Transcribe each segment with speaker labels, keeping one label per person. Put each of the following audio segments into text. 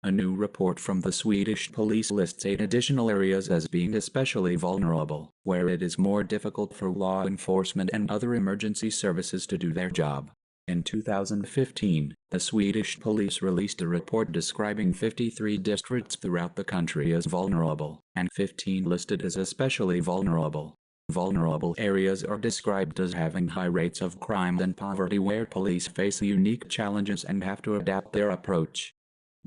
Speaker 1: A new report from the Swedish police lists 8 additional areas as being especially vulnerable, where it is more difficult for law enforcement and other emergency services to do their job. In 2015, the Swedish police released a report describing 53 districts throughout the country as vulnerable, and 15 listed as especially vulnerable. Vulnerable areas are described as having high rates of crime and poverty, where police face unique challenges and have to adapt their approach.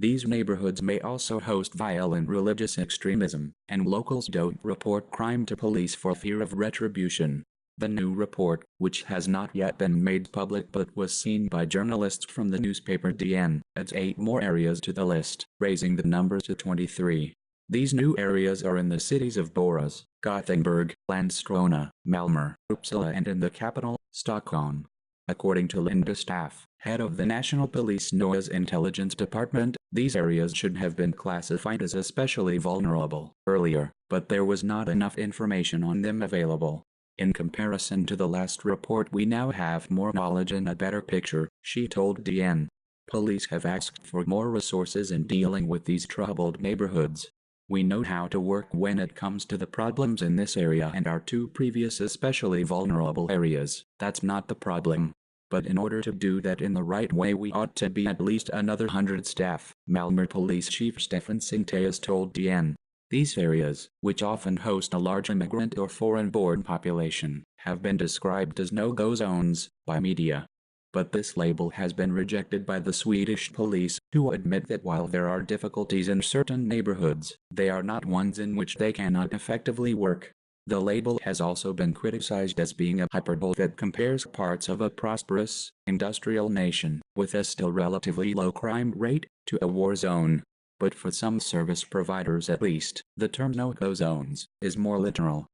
Speaker 1: These neighborhoods may also host violent religious extremism, and locals don't report crime to police for fear of retribution. The new report, which has not yet been made public but was seen by journalists from the newspaper DN, adds 8 more areas to the list, raising the number to 23. These new areas are in the cities of Borås, Gothenburg, Landskrona, Malmö, Uppsala, and in the capital, Stockholm. According to Linda Staff, head of the National Police Norge's Intelligence Department, these areas should have been classified as especially vulnerable earlier, but there was not enough information on them available. In comparison to the last report, we now have more knowledge and a better picture, she told DN. Police have asked for more resources in dealing with these troubled neighborhoods. We know how to work when it comes to the problems in this area and our 2 previous especially vulnerable areas. That's not the problem. But in order to do that in the right way, we ought to be at least another 100 staff, Malmö Police Chief Stefan Sinteas told DN. These areas, which often host a large immigrant or foreign-born population, have been described as no-go zones by media. But this label has been rejected by the Swedish police, who admit that while there are difficulties in certain neighborhoods, they are not ones in which they cannot effectively work. The label has also been criticized as being a hyperbole that compares parts of a prosperous, industrial nation, with a still relatively low crime rate, to a war zone. But for some service providers at least, the term no-go zones is more literal.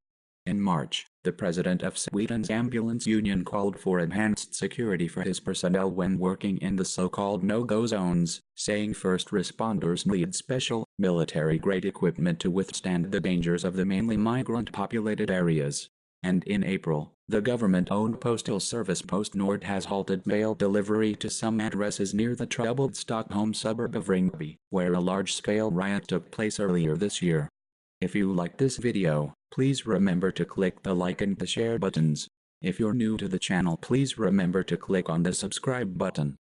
Speaker 1: In March, the president of Sweden's ambulance union called for enhanced security for his personnel when working in the so-called no-go zones, saying first responders need special, military-grade equipment to withstand the dangers of the mainly migrant-populated areas. And in April, the government-owned postal service PostNord has halted mail delivery to some addresses near the troubled Stockholm suburb of Ringby, where a large-scale riot took place earlier this year. If you like this video, please remember to click the like and the share buttons. If you're new to the channel, please remember to click on the subscribe button.